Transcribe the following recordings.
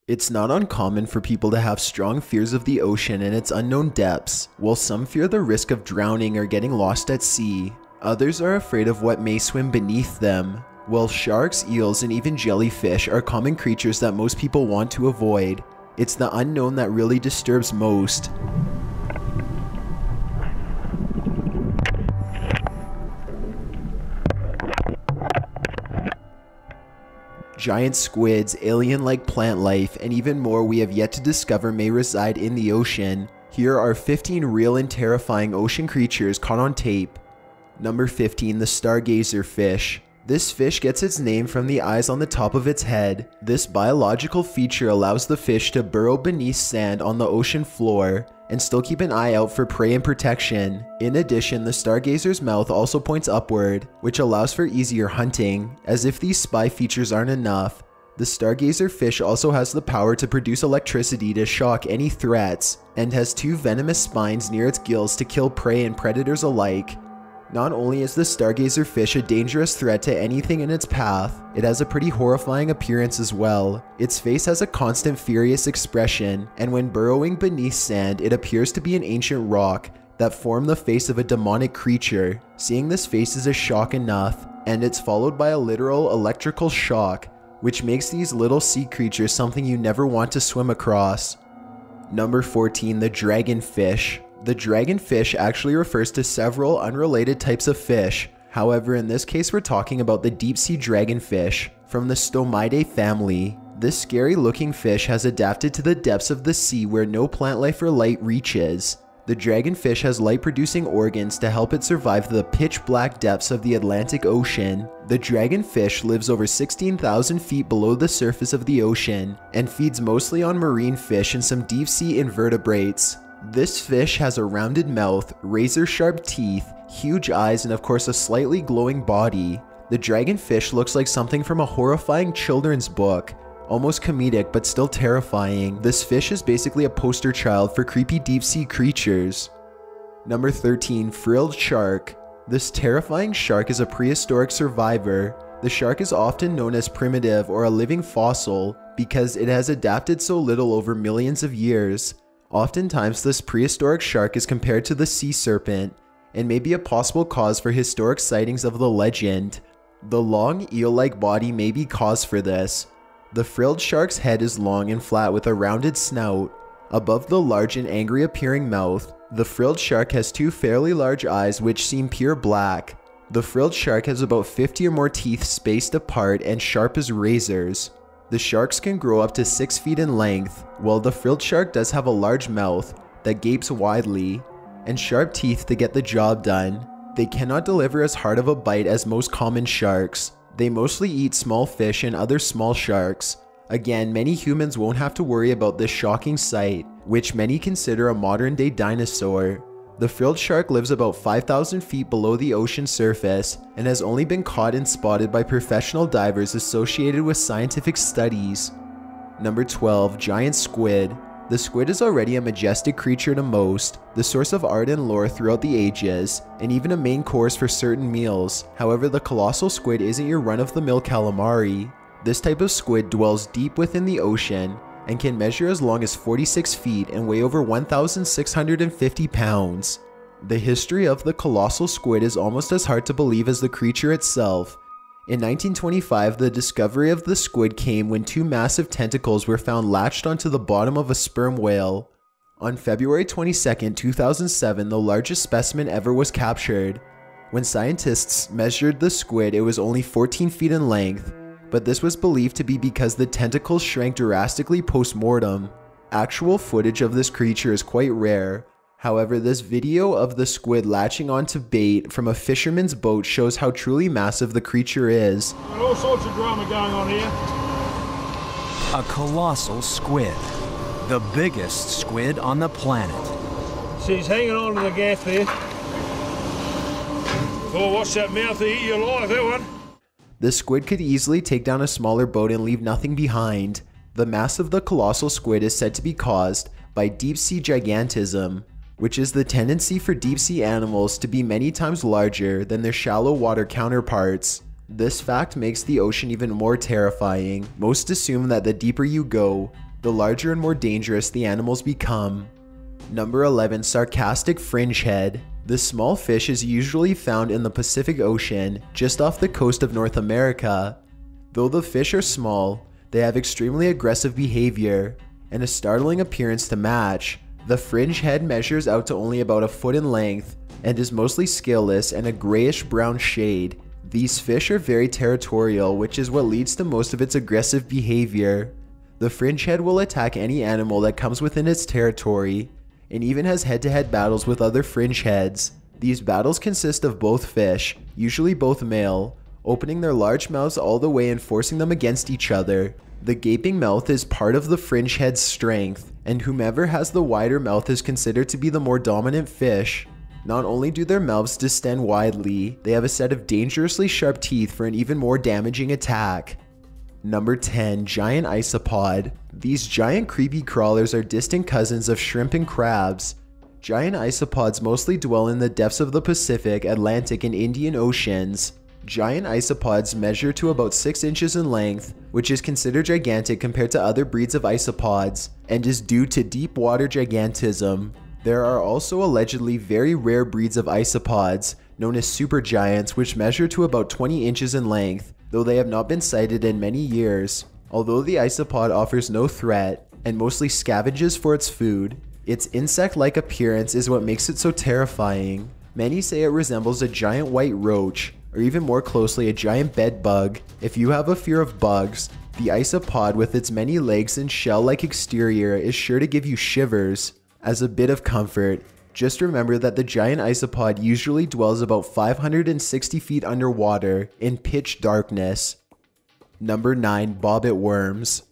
It's not uncommon for people to have strong fears of the ocean and its unknown depths. While some fear the risk of drowning or getting lost at sea, others are afraid of what may swim beneath them. While sharks, eels, and even jellyfish are common creatures that most people want to avoid, it's the unknown that really disturbs most. Giant squids, alien-like plant life, and even more we have yet to discover may reside in the ocean. Here are 15 real and terrifying ocean creatures caught on tape. Number 15. The Stargazer Fish. This fish gets its name from the eyes on the top of its head. This biological feature allows the fish to burrow beneath sand on the ocean floor and still keep an eye out for prey and protection. In addition, the stargazer's mouth also points upward, which allows for easier hunting. As if these spy features aren't enough, the stargazer fish also has the power to produce electricity to shock any threats, and has 2 venomous spines near its gills to kill prey and predators alike. Not only is the stargazer fish a dangerous threat to anything in its path, it has a pretty horrifying appearance as well. Its face has a constant furious expression, and when burrowing beneath sand, it appears to be an ancient rock that formed the face of a demonic creature. Seeing this face is a shock enough, and it's followed by a literal electrical shock, which makes these little sea creatures something you never want to swim across. Number 14. The Dragonfish. The dragonfish actually refers to several unrelated types of fish. However, in this case we're talking about the deep-sea dragonfish from the Stomidae family. This scary looking fish has adapted to the depths of the sea where no plant life or light reaches. The dragonfish has light-producing organs to help it survive the pitch-black depths of the Atlantic Ocean. The dragonfish lives over 16,000 feet below the surface of the ocean and feeds mostly on marine fish and some deep-sea invertebrates. This fish has a rounded mouth, razor-sharp teeth, huge eyes, and of course a slightly glowing body. The dragonfish looks like something from a horrifying children's book, almost comedic but still terrifying. This fish is basically a poster child for creepy deep-sea creatures. Number 13. Frilled Shark. This terrifying shark is a prehistoric survivor. The shark is often known as primitive or a living fossil because it has adapted so little over millions of years. Oftentimes, this prehistoric shark is compared to the sea serpent and may be a possible cause for historic sightings of the legend. The long eel-like body may be cause for this. The frilled shark's head is long and flat with a rounded snout. Above the large and angry appearing mouth, the frilled shark has 2 fairly large eyes which seem pure black. The frilled shark has about 50 or more teeth spaced apart and sharp as razors. The sharks can grow up to 6 feet in length, while the frilled shark does have a large mouth that gapes widely and sharp teeth to get the job done. They cannot deliver as hard of a bite as most common sharks. They mostly eat small fish and other small sharks. Again, many humans won't have to worry about this shocking sight, which many consider a modern-day dinosaur. The frilled shark lives about 5,000 feet below the ocean surface and has only been caught and spotted by professional divers associated with scientific studies. Number 12. Giant Squid. The squid is already a majestic creature to most, the source of art and lore throughout the ages, and even a main course for certain meals. However, the colossal squid isn't your run-of-the-mill calamari. This type of squid dwells deep within the ocean and can measure as long as 46 feet and weigh over 1,650 pounds. The history of the colossal squid is almost as hard to believe as the creature itself. In 1925, the discovery of the squid came when 2 massive tentacles were found latched onto the bottom of a sperm whale. On February 22, 2007, the largest specimen ever was captured. When scientists measured the squid, it was only 14 feet in length, but this was believed to be because the tentacles shrank drastically post-mortem. Actual footage of this creature is quite rare. However, this video of the squid latching onto bait from a fisherman's boat shows how truly massive the creature is. All sorts of drama going on here. A colossal squid. The biggest squid on the planet. See, he's hanging on to the gaff there. Oh, watch that mouth, he'll eat you alive, that one. The squid could easily take down a smaller boat and leave nothing behind. The mass of the colossal squid is said to be caused by deep-sea gigantism, which is the tendency for deep-sea animals to be many times larger than their shallow water counterparts. This fact makes the ocean even more terrifying. Most assume that the deeper you go, the larger and more dangerous the animals become. Number 11. Sarcastic Fringehead. This small fish is usually found in the Pacific Ocean, just off the coast of North America. Though the fish are small, they have extremely aggressive behavior and a startling appearance to match. The fringehead measures out to only about a foot in length and is mostly scaleless and a grayish-brown shade. These fish are very territorial, which is what leads to most of its aggressive behavior. The fringehead will attack any animal that comes within its territory, and even has head-to-head battles with other fringeheads. These battles consist of both fish, usually both male, opening their large mouths all the way and forcing them against each other. The gaping mouth is part of the fringehead's strength, and whomever has the wider mouth is considered to be the more dominant fish. Not only do their mouths distend widely, they have a set of dangerously sharp teeth for an even more damaging attack. Number 10. Giant Isopod. These giant creepy crawlers are distant cousins of shrimp and crabs. Giant isopods mostly dwell in the depths of the Pacific, Atlantic, and Indian Oceans. Giant isopods measure to about 6 inches in length, which is considered gigantic compared to other breeds of isopods, and is due to deep water gigantism. There are also allegedly very rare breeds of isopods, known as supergiants, which measure to about 20 inches in length, though they have not been sighted in many years. Although the isopod offers no threat, and mostly scavenges for its food, its insect-like appearance is what makes it so terrifying. Many say it resembles a giant white roach, or even more closely a giant bed bug. If you have a fear of bugs, the isopod with its many legs and shell-like exterior is sure to give you shivers. As a bit of comfort, just remember that the giant isopod usually dwells about 560 feet underwater in pitch darkness. Number 9. Bobbit Worms.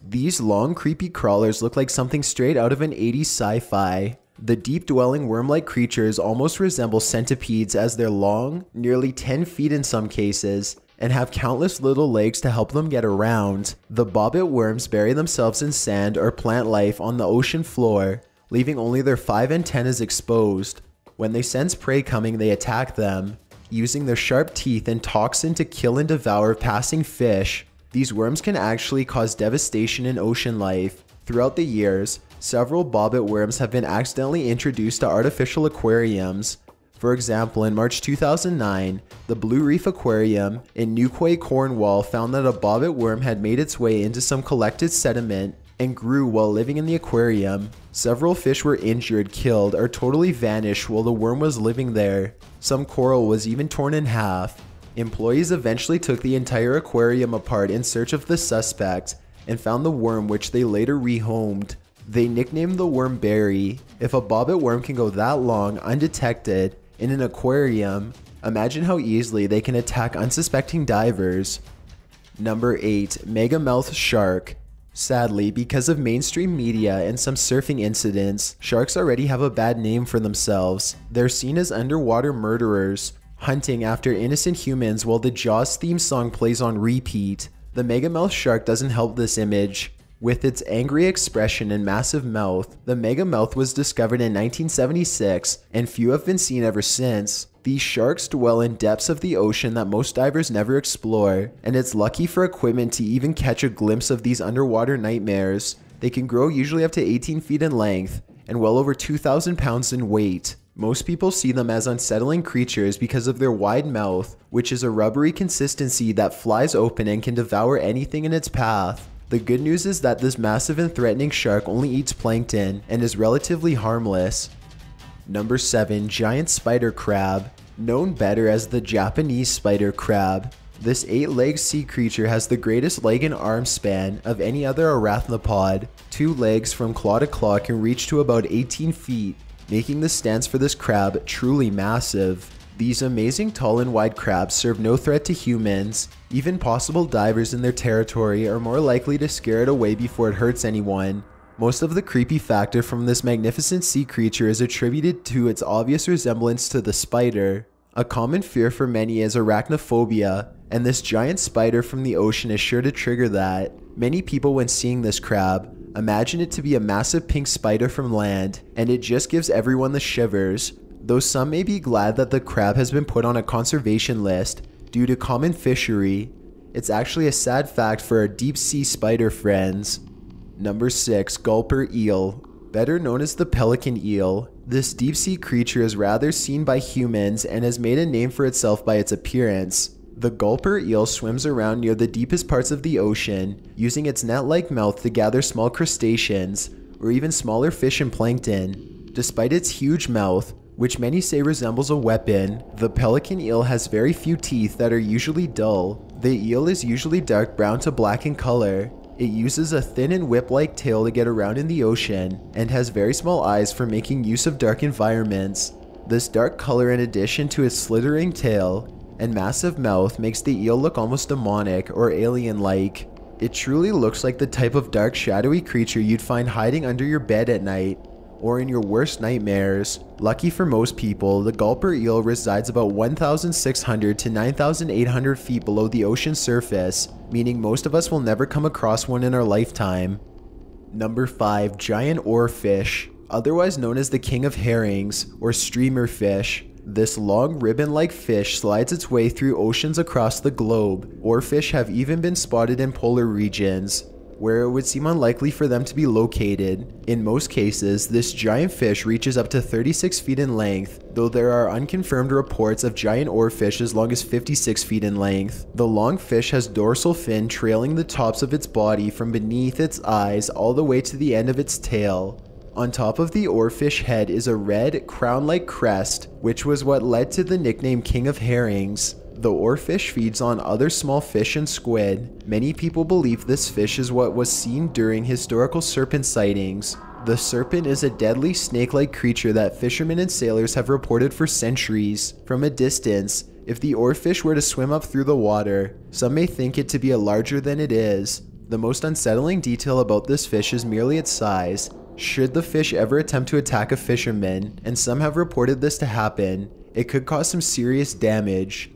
These long creepy crawlers look like something straight out of an 80s sci-fi. The deep-dwelling worm-like creatures almost resemble centipedes as they're long, nearly 10 feet in some cases, and have countless little legs to help them get around. The bobbit worms bury themselves in sand or plant life on the ocean floor, leaving only their 5 antennas exposed. When they sense prey coming, they attack them, using their sharp teeth and toxin to kill and devour passing fish. These worms can actually cause devastation in ocean life. Throughout the years, several bobbit worms have been accidentally introduced to artificial aquariums. For example, in March 2009, the Blue Reef Aquarium in Newquay, Cornwall found that a bobbit worm had made its way into some collected sediment and grew while living in the aquarium. Several fish were injured, killed, or totally vanished while the worm was living there. Some coral was even torn in half. Employees eventually took the entire aquarium apart in search of the suspect and found the worm, which they later rehomed. They nicknamed the worm Barry. If a bobbit worm can go that long undetected in an aquarium, imagine how easily they can attack unsuspecting divers. Number 8. Megamouth Shark. Sadly, because of mainstream media and some surfing incidents, sharks already have a bad name for themselves. They're seen as underwater murderers, hunting after innocent humans while the Jaws theme song plays on repeat. The Megamouth shark doesn't help this image. With its angry expression and massive mouth, the Megamouth was discovered in 1976, and few have been seen ever since. These sharks dwell in depths of the ocean that most divers never explore, and it's lucky for equipment to even catch a glimpse of these underwater nightmares. They can grow usually up to 18 feet in length, and well over 2,000 pounds in weight. Most people see them as unsettling creatures because of their wide mouth, which is a rubbery consistency that flies open and can devour anything in its path. The good news is that this massive and threatening shark only eats plankton and is relatively harmless. Number 7. Giant Spider Crab. Known better as the Japanese spider crab, this 8-legged sea creature has the greatest leg and arm span of any other arachnopod. 2 legs from claw to claw can reach to about 18 feet, making the stance for this crab truly massive. These amazing tall and wide crabs serve no threat to humans. Even possible divers in their territory are more likely to scare it away before it hurts anyone. Most of the creepy factor from this magnificent sea creature is attributed to its obvious resemblance to the spider. A common fear for many is arachnophobia, and this giant spider from the ocean is sure to trigger that. Many people, when seeing this crab, imagine it to be a massive pink spider from land, and it just gives everyone the shivers. Though some may be glad that the crab has been put on a conservation list due to common fishery, it's actually a sad fact for our deep sea spider friends. Number 6. Gulper Eel. Better known as the pelican eel, this deep-sea creature is rather seen by humans and has made a name for itself by its appearance. The gulper eel swims around near the deepest parts of the ocean, using its net-like mouth to gather small crustaceans, or even smaller fish and plankton. Despite its huge mouth, which many say resembles a weapon, the pelican eel has very few teeth that are usually dull. The eel is usually dark brown to black in color. It uses a thin and whip-like tail to get around in the ocean, and has very small eyes for making use of dark environments. This dark color, in addition to its slithering tail and massive mouth, makes the eel look almost demonic or alien-like. It truly looks like the type of dark, shadowy creature you'd find hiding under your bed at night, or in your worst nightmares. Lucky for most people, the gulper eel resides about 1,600 to 9,800 feet below the ocean surface, meaning most of us will never come across one in our lifetime. Number 5. Giant oarfish, otherwise known as the king of herrings, or streamer fish. This long ribbon-like fish slides its way through oceans across the globe. Oarfish have even been spotted in polar regions, where it would seem unlikely for them to be located. In most cases, this giant fish reaches up to 36 feet in length, though there are unconfirmed reports of giant oarfish as long as 56 feet in length. The long fish has dorsal fin trailing the tops of its body from beneath its eyes all the way to the end of its tail. On top of the oarfish head is a red, crown-like crest, which was what led to the nickname King of Herrings. The oarfish feeds on other small fish and squid. Many people believe this fish is what was seen during historical serpent sightings. The serpent is a deadly snake-like creature that fishermen and sailors have reported for centuries. From a distance, if the oarfish were to swim up through the water, some may think it to be larger than it is. The most unsettling detail about this fish is merely its size. Should the fish ever attempt to attack a fisherman, and some have reported this to happen, it could cause some serious damage.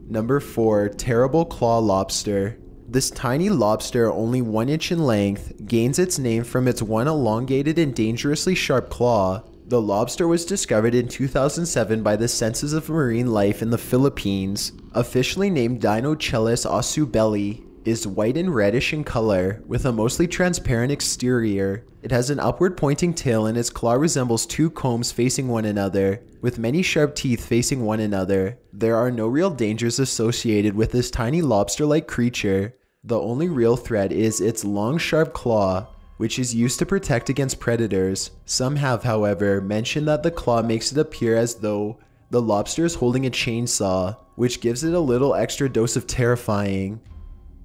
Number 4. Terrible claw lobster. This tiny lobster, only 1 inch in length, gains its name from its one elongated and dangerously sharp claw. The lobster was discovered in 2007 by the Census of Marine Life in the Philippines. Officially named Dinochelys osubeli, is white and reddish in color, with a mostly transparent exterior. It has an upward pointing tail and its claw resembles 2 combs facing one another, with many sharp teeth facing one another. There are no real dangers associated with this tiny lobster-like creature. The only real threat is its long sharp claw, which is used to protect against predators. Some have, however, mentioned that the claw makes it appear as though the lobster is holding a chainsaw, which gives it a little extra dose of terrifying.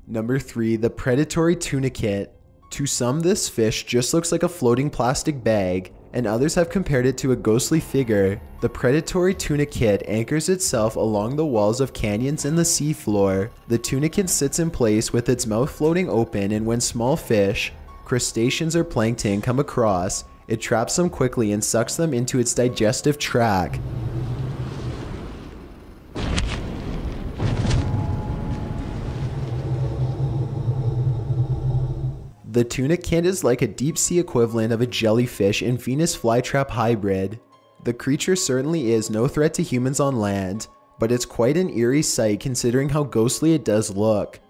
Number 3. The predatory tunicate. To some, this fish just looks like a floating plastic bag, and others have compared it to a ghostly figure. The predatory tunicate anchors itself along the walls of canyons and the seafloor. The tunicate sits in place with its mouth floating open, and when small fish, crustaceans or plankton come across, it traps them quickly and sucks them into its digestive tract. The tunicate is like a deep-sea equivalent of a jellyfish and Venus flytrap hybrid. The creature certainly is no threat to humans on land, but it's quite an eerie sight considering how ghostly it does look.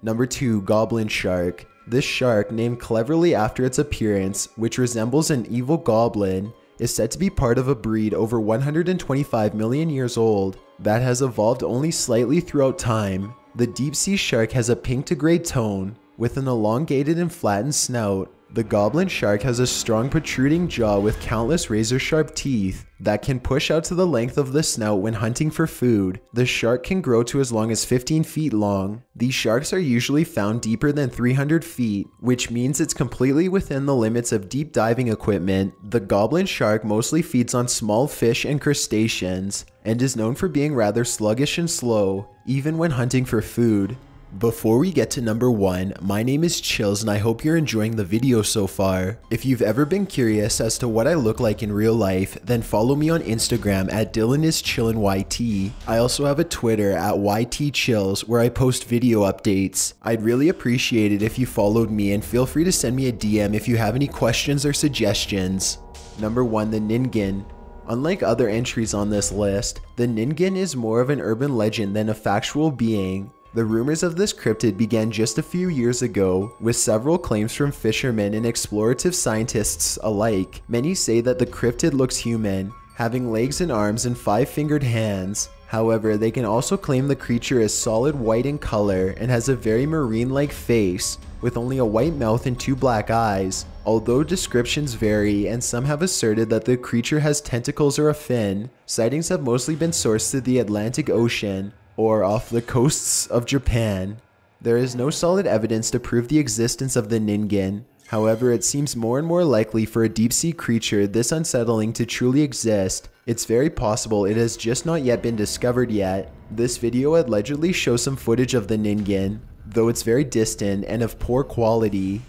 Number 2. Goblin Shark. This shark, named cleverly after its appearance, which resembles an evil goblin, is said to be part of a breed over 125 million years old that has evolved only slightly throughout time. The deep-sea shark has a pink to gray tone, with an elongated and flattened snout. The goblin shark has a strong protruding jaw with countless razor-sharp teeth that can push out to the length of the snout when hunting for food. The shark can grow to as long as 15 feet long. These sharks are usually found deeper than 300 feet, which means it's completely within the limits of deep diving equipment. The goblin shark mostly feeds on small fish and crustaceans, and is known for being rather sluggish and slow, even when hunting for food. Before we get to number 1, my name is Chills and I hope you're enjoying the video so far. If you've ever been curious as to what I look like in real life, then follow me on Instagram at DylanIsChillinYT. I also have a Twitter at YTChills where I post video updates. I'd really appreciate it if you followed me, and feel free to send me a DM if you have any questions or suggestions. Number 1. The Ningen. Unlike other entries on this list, the Ningen is more of an urban legend than a factual being. The rumors of this cryptid began just a few years ago, with several claims from fishermen and explorative scientists alike. Many say that the cryptid looks human, having legs and arms and 5-fingered hands. However, they can also claim the creature is solid white in color and has a very marine-like face, with only a white mouth and 2 black eyes. Although descriptions vary and some have asserted that the creature has tentacles or a fin, sightings have mostly been sourced to the Atlantic Ocean or off the coasts of Japan. There is no solid evidence to prove the existence of the Ningen. However, it seems more and more likely for a deep-sea creature this unsettling to truly exist. It's very possible it has just not yet been discovered yet. This video allegedly shows some footage of the Ningen, though it's very distant and of poor quality.